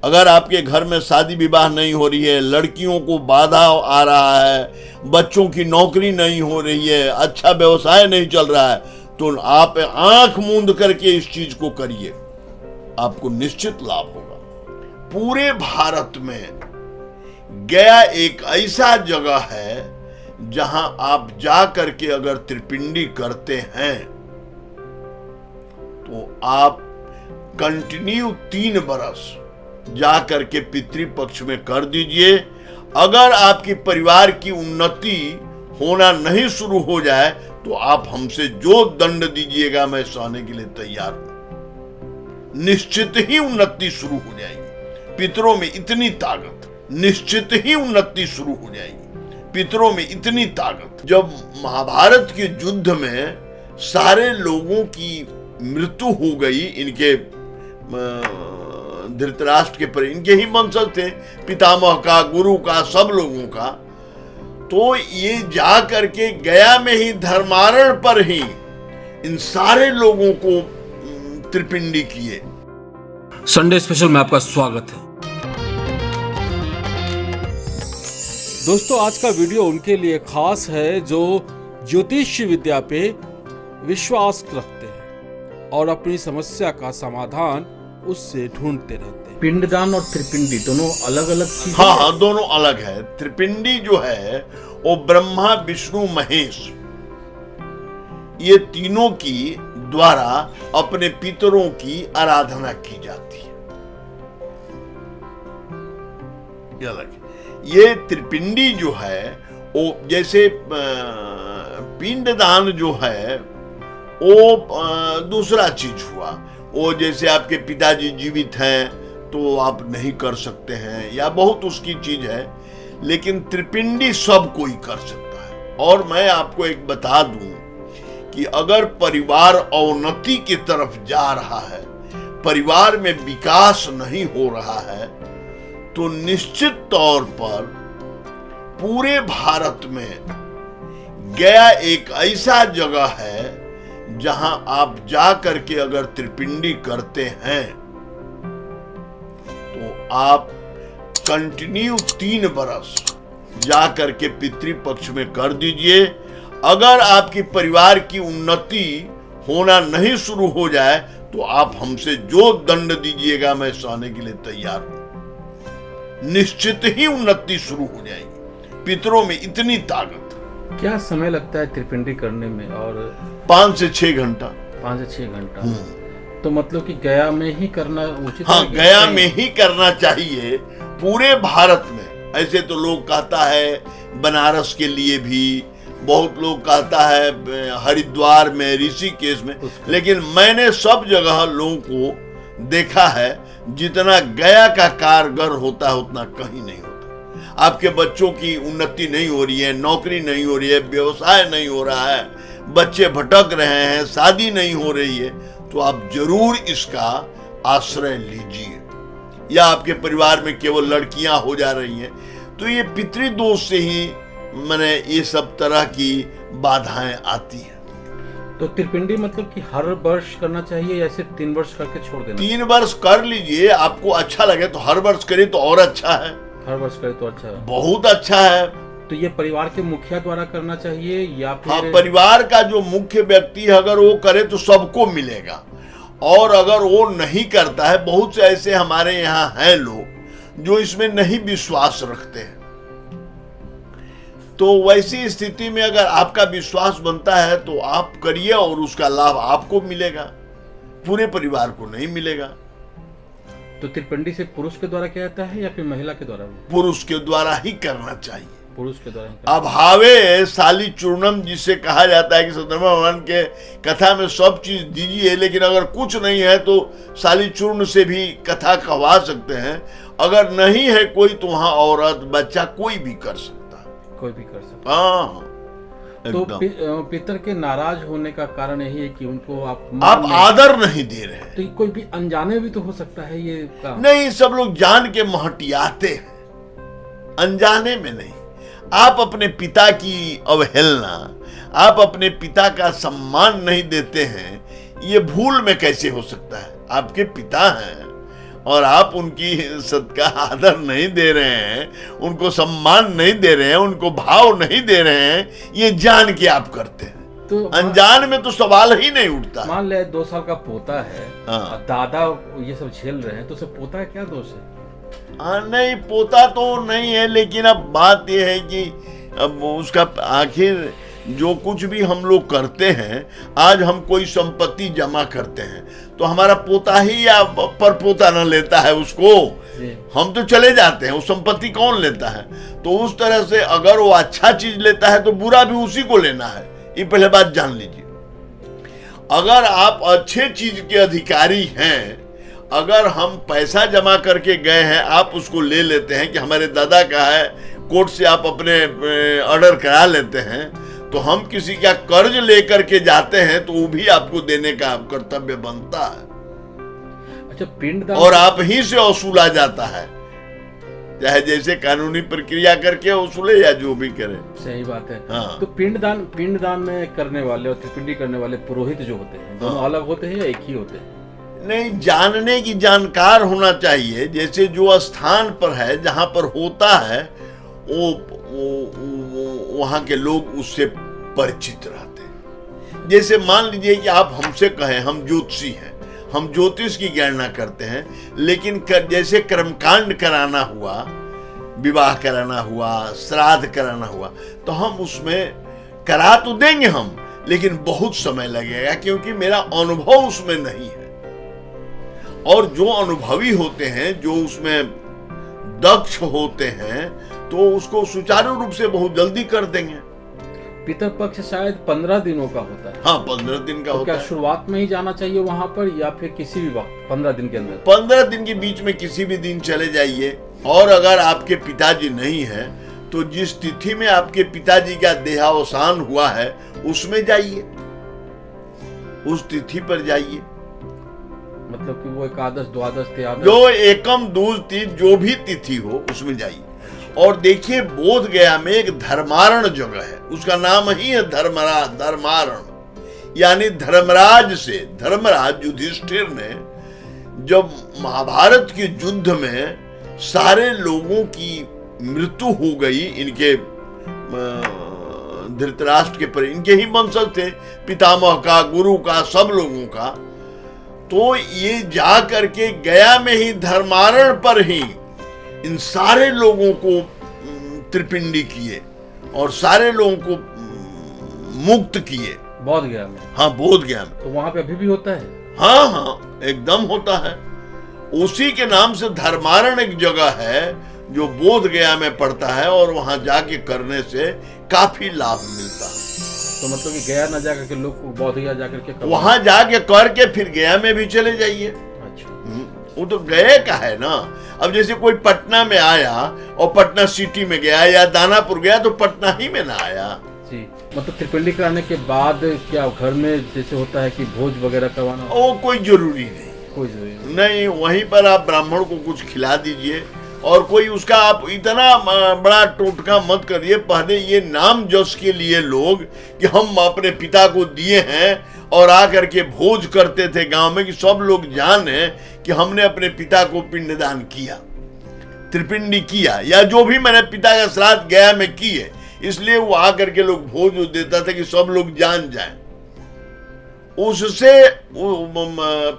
अगर आपके घर में शादी विवाह नहीं हो रही है, लड़कियों को बाधा आ रहा है, बच्चों की नौकरी नहीं हो रही है, अच्छा व्यवसाय नहीं चल रहा है, तो आप आंख मूंद करके इस चीज को करिए, आपको निश्चित लाभ होगा। पूरे भारत में गया एक ऐसा जगह है जहां आप जा करके अगर त्रिपिंडी करते हैं तो आप कंटिन्यू 3 बरस जा करके पितृपक्ष में कर दीजिए। अगर आपकी परिवार की उन्नति होना नहीं शुरू हो जाए तो आप हमसे जो दंड दीजिएगा मैं सहने के लिए तैयार हूं। निश्चित ही उन्नति शुरू हो जाएगी। पितरों में इतनी ताकत, निश्चित ही उन्नति शुरू हो जाएगी। पितरों में इतनी ताकत। जब महाभारत के युद्ध में सारे लोगों की मृत्यु हो गई, इनके धृतराष्ट्र के पर इनके ही वंशज थे, पितामह का, गुरु का, सब लोगों का, तो ये जा करके गया में ही धर्मारण पर ही इन सारे लोगों को त्रिपिंडी किए। संडे स्पेशल में आपका स्वागत है। दोस्तों, आज का वीडियो उनके लिए खास है जो ज्योतिष विद्या पे विश्वास रखते हैं और अपनी समस्या का समाधान उससे ढूंढते रहते हैं। पिंडदान और त्रिपिंडी दोनों अलग अलग चीजें। हाँ, दोनों अलग है। त्रिपिंडी जो है वो ब्रह्मा, विष्णु, महेश, ये तीनों की द्वारा अपने पितरों की आराधना की जाती है। ये अलग है। ये त्रिपिंडी जो है वो जैसे पिंडदान जो है वो दूसरा चीज हुआ। वो जैसे आपके पिताजी जीवित हैं तो आप नहीं कर सकते हैं, या बहुत उसकी चीज है, लेकिन त्रिपिंडी सब कोई कर सकता है। और मैं आपको एक बता दूं कि अगर परिवार अवनति की तरफ जा रहा है, परिवार में विकास नहीं हो रहा है, तो निश्चित तौर पर पूरे भारत में गया एक ऐसा जगह है जहां आप जा करके अगर त्रिपिंडी करते हैं तो आप कंटिन्यू 3 बरस जा करके पितृपक्ष में कर दीजिए। अगर आपकी परिवार की उन्नति होना नहीं शुरू हो जाए तो आप हमसे जो दंड दीजिएगा मैं सहने के लिए तैयार हूं। निश्चित ही उन्नति शुरू हो जाएगी। पितरों में इतनी ताकत। क्या समय लगता है त्रिपिंडी करने में? और 5 से 6 घंटा। 5 से 6 घंटा। तो मतलब कि गया में ही करना उचित? हाँ, गया में ही करना चाहिए पूरे भारत में। ऐसे तो लोग कहता है बनारस के लिए भी, बहुत लोग कहता है हरिद्वार में, ऋषिकेश में, लेकिन मैंने सब जगह लोगों को देखा है जितना गया का कारगर होता है उतना कहीं नहीं होता। आपके बच्चों की उन्नति नहीं हो रही है, नौकरी नहीं हो रही है, व्यवसाय नहीं हो रहा है, बच्चे भटक रहे हैं, शादी नहीं हो रही है, तो आप जरूर इसका आश्रय लीजिए। या आपके परिवार में केवल लड़कियां हो जा रही हैं तो ये पितृदोष से ही मैंने ये सब तरह की बाधाएं आती हैं। तो त्रिपिंडी मतलब कि हर वर्ष करना चाहिए या सिर्फ 3 वर्ष करके छोड़ देना? 3 वर्ष कर लीजिए, आपको अच्छा लगे तो हर वर्ष करिए तो और अच्छा है। हर वर्ष करे तो अच्छा है, बहुत अच्छा है। तो ये परिवार के मुखिया द्वारा करना चाहिए या फिर? हाँ, परिवार का जो मुख्य व्यक्ति है अगर वो करे तो सबको मिलेगा, और अगर वो नहीं करता है, बहुत से ऐसे हमारे यहाँ हैं लोग जो इसमें नहीं विश्वास रखते हैं, तो वैसी स्थिति में अगर आपका विश्वास बनता है तो आप करिए और उसका लाभ आपको मिलेगा, पूरे परिवार को नहीं मिलेगा। तो त्रिपिंडी से पुरुष के द्वारा किया जाता है या फिर महिला के द्वारा? पुरुष के द्वारा ही करना चाहिए। पुरुष के द्वारा। अभावे शाली चूर्णम जिसे कहा जाता है कि सत्यनारायण भगवान के कथा में सब चीज दीजिए, लेकिन अगर कुछ नहीं है तो शाली चूर्ण से भी कथा कहवा सकते हैं। अगर नहीं है कोई तो वहां औरत बच्चा कोई भी कर सकता है, कोई भी कर सकता है। हाँ, तो पितर के नाराज होने का कारण यही है कि उनको आप आदर नहीं दे रहे। तो कोई भी अनजाने भी तो हो सकता है ये काम। नहीं, सब लोग जान के महटियाते हैं, अनजाने में नहीं। आप अपने पिता की अवहेलना, आप अपने पिता का सम्मान नहीं देते हैं, ये भूल में कैसे हो सकता है? आपके पिता हैं, और आप उनकी सदका आदर नहीं दे रहे हैं, उनको सम्मान नहीं दे रहे हैं, उनको भाव नहीं दे रहे हैं, ये जान के आप करते हैं। तो अनजान में तो सवाल ही नहीं उठता। मान ले 2 साल का पोता है, हाँ। दादा ये सब झेल रहे हैं, तो उसे पोता है क्या दोष है? नहीं, पोता तो नहीं है, लेकिन अब बात यह है कि अब उसका आखिर जो कुछ भी हम लोग करते हैं, आज हम कोई संपत्ति जमा करते हैं तो हमारा पोता ही या परपोता न लेता है उसको, हम तो चले जाते हैं, वो संपत्ति कौन लेता है? तो उस तरह से अगर वो अच्छा चीज लेता है तो बुरा भी उसी को लेना है, ये पहले बात जान लीजिए। अगर आप अच्छे चीज के अधिकारी हैं, अगर हम पैसा जमा करके गए हैं, आप उसको ले लेते हैं कि हमारे दादा का है, कोर्ट से आप अपने ऑर्डर करा लेते हैं, तो हम किसी का कर्ज लेकर के जाते हैं तो वो भी आपको देने का कर्तव्य बनता है। अच्छा, पिंडदान और आप ही से वसूला जाता है, चाहे जैसे कानूनी प्रक्रिया करके वसूले या जो भी करे। सही बात है। हाँ। तो पिंडदान में करने वाले और त्रिपिंडी करने वाले पुरोहित जो होते हैं, दोनों हाँ। अलग होते हैं या एक ही होते हैं? नहीं, जानने की जानकार होना चाहिए। जैसे जो स्थान पर है, जहां पर होता है, वो वहां के लोग उससे परिचित रहते हैं। जैसे मान लीजिए कि आप हमसे कहें हम ज्योतिषी हैं, हम ज्योतिष की गणना करते हैं, लेकिन जैसे कर्मकांड कराना हुआ, विवाह कराना हुआ, श्राद्ध कराना हुआ, तो हम उसमें करा तो देंगे हम, लेकिन बहुत समय लगेगा, क्योंकि मेरा अनुभव उसमें नहीं है। और जो अनुभवी होते हैं, जो उसमें दक्ष होते हैं, तो उसको सुचारू रूप से बहुत जल्दी कर देंगे। पितर पक्ष शायद 15 दिनों का होता है। हाँ, 15 दिन का तो होता क्या है। शुरुआत में ही जाना चाहिए वहां पर, या फिर किसी भी वक्त 15 दिन के अंदर? 15 दिन के बीच में किसी भी दिन चले जाइए। और अगर आपके पिताजी नहीं है तो जिस तिथि में आपके पिताजी का देहावसान हुआ है उसमें जाइए, उस तिथि पर जाइए। मतलब कि वो एकादश, द्वादश, त्रयोदश, जो एकम दूज तीज जो भी तिथि हो उसमें जाइए। और देखिए, बोध गया में एक धर्मारण जगह है, उसका नाम ही है धर्मारण, यानी धर्मराज से। धर्मराज युधिष्ठिर ने जब महाभारत के युद्ध में सारे लोगों की मृत्यु हो गई, इनके धृतराष्ट्र के पर, इनके ही वंशज थे, पितामह का, गुरु का, सब लोगों का, तो ये जा करके गया में ही धर्मारण पर ही इन सारे लोगों को त्रिपिंडी किए और सारे लोगों को मुक्त किए। बोध गया में? हाँ, बोध गया में। तो वहां पे अभी भी होता है? हाँ हाँ, एकदम होता है। उसी के नाम से धर्मारण एक जगह है जो बोध गया में पड़ता है, और वहां जाके करने से काफी लाभ मिलता है। तो मतलब कि गया ना जाकर के लोग बोध गया जाकर के वहां जाके करके फिर गया में भी चले जाइए। अच्छा, वो तो गए का है ना। अब जैसे कोई पटना में आया और पटना सिटी में गया, या दानापुर गया, तो पटना ही में ना आया जी। मतलब त्रिपिंडी कराने के बाद क्या घर में जैसे होता है कि भोज वगैरह करवाना? वो कोई जरूरी नहीं, कोई जरूरी नहीं। वहीं पर आप ब्राह्मण को कुछ खिला दीजिए, और कोई उसका आप इतना बड़ा टोटका मत करिए। पहले ये नाम जस के लिए लोग कि हम अपने पिता को दिए हैं, और आकर के भोज करते थे गांव में, कि सब लोग जाने कि हमने अपने पिता को पिंडदान किया, त्रिपिंडी किया, या जो भी मैंने पिता का श्राद्ध गया में किए। इसलिए वो आकर के लोग भोज देता था कि सब लोग जान जाएं। उससे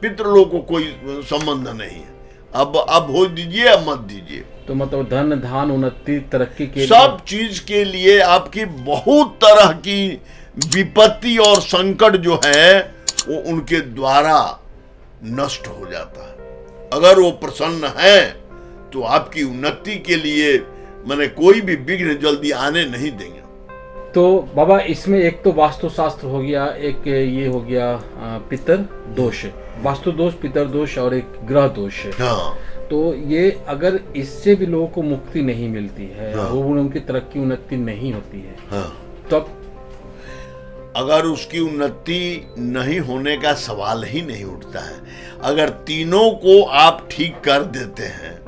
पितृलोक को कोई संबंध नहीं है। अब भोज दीजिए, अब मत दीजिए। तो मतलब धन धान उन्नति तरक्की के सब चीज के लिए आपकी बहुत तरह की विपत्ति और संकट जो है वो उनके द्वारा नष्ट हो जाता है। अगर वो प्रसन्न है तो आपकी उन्नति के लिए माने कोई भी विघ्न जल्दी आने नहीं देंगे। तो बाबा, इसमें एक तो वास्तुशास्त्र हो गया, एक ये हो गया पितर दोष, वास्तु दोष, पितर दोष, और एक ग्रह दोष है। हाँ। तो ये अगर इससे भी लोगों को मुक्ति नहीं मिलती है, हाँ। वो उनकी तरक्की उन्नति नहीं होती है, हाँ। तब अगर उसकी उन्नति नहीं होने का सवाल ही नहीं उठता है। अगर तीनों को आप ठीक कर देते हैं,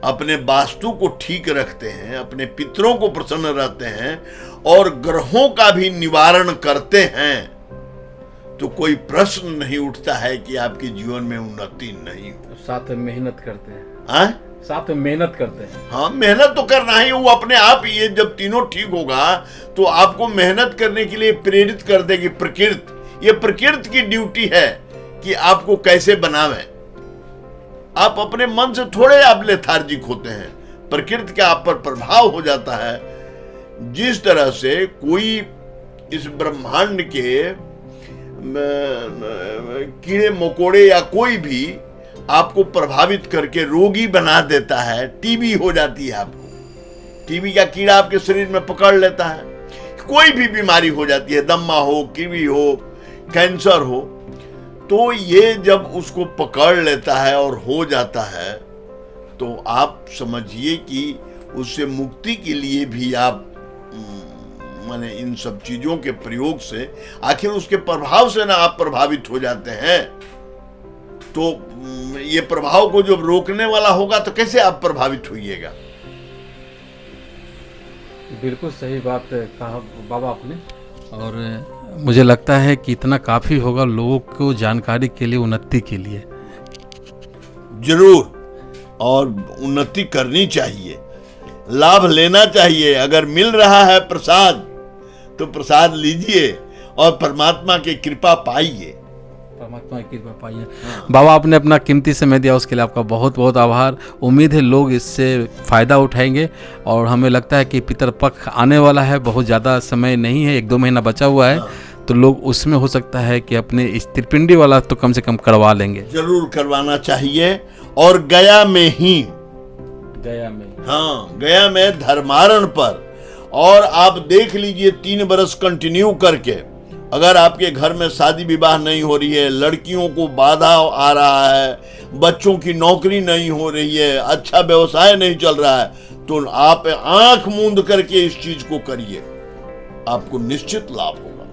अपने वास्तु को ठीक रखते हैं, अपने पितरों को प्रसन्न रहते हैं, और ग्रहों का भी निवारण करते हैं, तो कोई प्रश्न नहीं उठता है कि आपके जीवन में उन्नति नहीं हो। साथ में मेहनत करते हैं। हाँ, साथ में मेहनत करते हैं। हाँ, मेहनत तो करना ही, वो अपने आप ही, ये जब तीनों ठीक होगा तो आपको मेहनत करने के लिए प्रेरित कर देगी प्रकृति। ये प्रकृति की ड्यूटी है कि आपको कैसे बनावे। आप अपने मन से थोड़े आप लेथार्जिक होते हैं, प्रकृति का आप पर प्रभाव हो जाता है। जिस तरह से कोई इस ब्रह्मांड के कीड़े मकोड़े या कोई भी आपको प्रभावित करके रोगी बना देता है। टीबी हो जाती है आपको, टीबी का कीड़ा आपके शरीर में पकड़ लेता है। कोई भी बीमारी हो जाती है, दम्मा हो, कीवी हो, कैंसर हो, तो ये जब उसको पकड़ लेता है और हो जाता है तो आप समझिए कि उससे मुक्ति के लिए भी आप माने इन सब चीजों के प्रयोग से, आखिर उसके प्रभाव से ना आप प्रभावित हो जाते हैं, तो ये प्रभाव को जब रोकने वाला होगा तो कैसे आप प्रभावित होइएगा। बिल्कुल सही बात कहा बाबा आपने। और मुझे लगता है कि इतना काफ़ी होगा लोगों को जानकारी के लिए, उन्नति के लिए। जरूर, और उन्नति करनी चाहिए, लाभ लेना चाहिए। अगर मिल रहा है प्रसाद तो प्रसाद लीजिए और परमात्मा की कृपा पाइए। परमात्मा की कृपा पाइए। बाबा आपने अपना कीमती समय दिया, उसके लिए आपका बहुत बहुत आभार। उम्मीद है लोग इससे फ़ायदा उठाएंगे और हमें लगता है कि पितरपक्ष आने वाला है, बहुत ज़्यादा समय नहीं है, 1-2 महीना बचा हुआ है, तो लोग उसमें हो सकता है कि अपने इस त्रिपिंडी वाला तो कम से कम करवा लेंगे। जरूर करवाना चाहिए। और गया में ही, हाँ, गया में धर्मारण पर, और आप देख लीजिए 3 बरस कंटिन्यू करके, अगर आपके घर में शादी विवाह नहीं हो रही है, लड़कियों को बाधा आ रहा है, बच्चों की नौकरी नहीं हो रही है, अच्छा व्यवसाय नहीं चल रहा है, तो आप आंख मूंद करके इस चीज को करिए, आपको निश्चित लाभ होगा।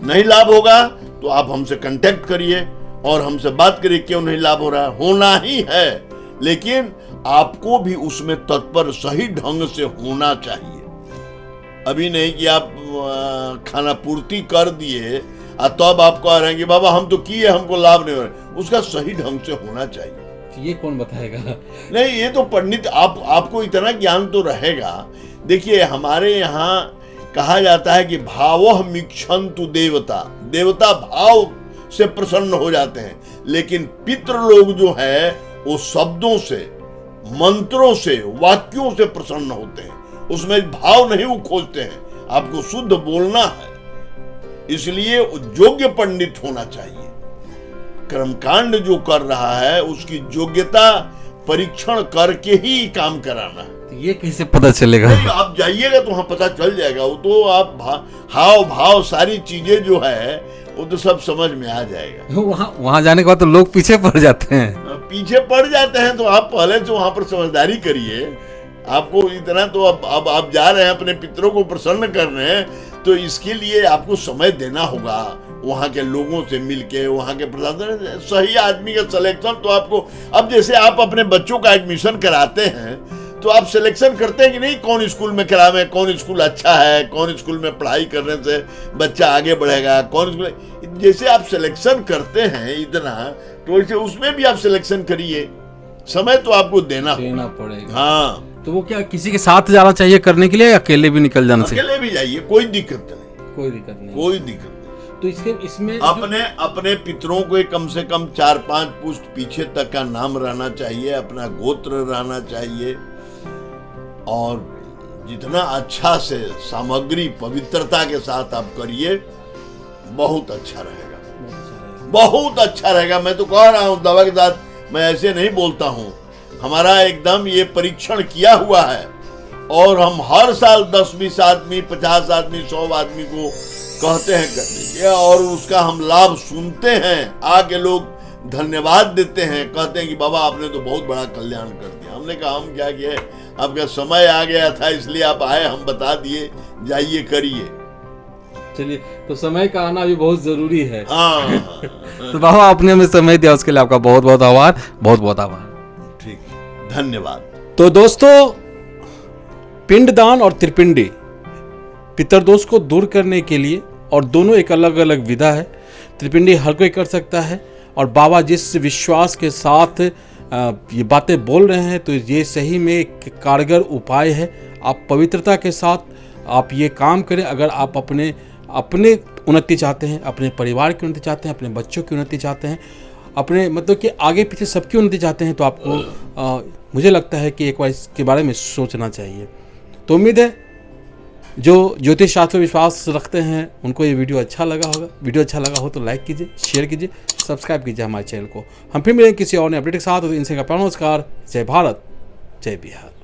नहीं लाभ होगा तो आप हमसे कांटेक्ट करिए और हमसे बात करिए क्यों नहीं लाभ हो रहा है। होना ही है, लेकिन आपको भी उसमें तत्पर सही ढंग से होना चाहिए। अभी नहीं कि आप खाना पूर्ति कर दिए और तब आप कह रहे हैं कि बाबा हम तो किए, हमको लाभ नहीं हो रहा। उसका सही ढंग से होना चाहिए। ये कौन बताएगा? नहीं, ये तो पंडित, आपको इतना ज्ञान तो रहेगा। देखिए, हमारे यहाँ कहा जाता है कि भावः मिक्षन्तु देवता, देवता भाव से प्रसन्न हो जाते हैं, लेकिन पितृ लोग जो है वो शब्दों से, मंत्रों से, वाक्यों से प्रसन्न होते हैं। उसमें भाव नहीं वो खोजते हैं, आपको शुद्ध बोलना है, इसलिए योग्य पंडित होना चाहिए। कर्मकांड जो कर रहा है उसकी योग्यता परीक्षण करके ही काम कराना है। तो ये कैसे पता चलेगा? नहीं, आप जाइएगा तो वहां पता चल जाएगा। वो तो आप हाव भाव सारी चीजें जो है वो तो सब समझ में आ जाएगा। वहाँ जाने के बाद तो लोग पीछे पड़ जाते हैं। पीछे पड़ जाते हैं तो आप पहले से वहां पर समझदारी करिए। आपको इतना तो अब आप जा रहे हैं अपने पितरों को प्रसन्न करने, तो इसके लिए आपको समय देना होगा। वहाँ के लोगों से मिलके, वहाँ के प्रशासन, सही आदमी का सिलेक्शन तो आपको, अब जैसे आप अपने बच्चों का एडमिशन कराते हैं तो आप सिलेक्शन करते हैं कि नहीं, कौन स्कूल में करावें, कौन स्कूल अच्छा है, कौन स्कूल में पढ़ाई करने से बच्चा आगे बढ़ेगा, कौन स्कूल, जैसे आप सिलेक्शन करते हैं इतना, तो वैसे उसमें भी आप सिलेक्शन करिए। समय तो आपको देना पड़ेगा। हाँ, तो वो क्या किसी के साथ जाना चाहिए करने के लिए, अकेले भी निकल जाना चाहिए? अकेले भी जाइए, कोई दिक्कत नहीं, कोई दिक्कत नहीं, कोई दिक्कत नहीं। तो इसमें अपने पितरों को कम से कम 4-5 पुश्त पीछे तक का नाम रहना चाहिए, अपना गोत्र रहना चाहिए, और जितना अच्छा से सामग्री पवित्रता के साथ आप करिए, बहुत अच्छा रहेगा, बहुत अच्छा रहेगा। मैं तो कह रहा हूँ दवा के साथ, मैं ऐसे नहीं बोलता हूँ, हमारा एकदम ये परीक्षण किया हुआ है, और हम हर साल 10-20 आदमी, 50 आदमी, 100 आदमी को कहते हैं कर लीजिए, और उसका हम लाभ सुनते हैं। आके लोग धन्यवाद देते हैं, कहते हैं कि बाबा आपने तो बहुत बड़ा कल्याण कर दिया। हमने कहा हम क्या किए, आपका समय आ गया था इसलिए आप आए, हम बता दिए, जाइए करिए। चलिए, तो समय का आना भी बहुत जरूरी है। हाँ। तो बाबा आपने हमें समय दिया, उसके लिए आपका बहुत बहुत आभार, बहुत बहुत आभार। ठीक, धन्यवाद। तो दोस्तों, पिंडदान और त्रिपिंडी पितरदोष को दूर करने के लिए और दोनों एक अलग अलग विधा है। त्रिपिंडी हर कोई कर सकता है, और बाबा जिस विश्वास के साथ ये बातें बोल रहे हैं तो ये सही में एक कारगर उपाय है। आप पवित्रता के साथ आप ये काम करें। अगर आप अपने उन्नति चाहते हैं, अपने परिवार की उन्नति चाहते हैं, अपने बच्चों की उन्नति चाहते हैं, अपने मतलब कि आगे पीछे सबकी उन्नति चाहते हैं, तो आपको मुझे लगता है कि एक बार इसके बारे में सोचना चाहिए। तो उम्मीद है जो ज्योतिष शास्त्र में विश्वास रखते हैं उनको ये वीडियो अच्छा लगा होगा। वीडियो अच्छा लगा हो तो लाइक कीजिए, शेयर कीजिए, सब्सक्राइब कीजिए हमारे चैनल को। हम फिर मिलेंगे किसी और नए अपडेट के साथ। तो इनसे का नमस्कार। जय भारत, जय बिहार।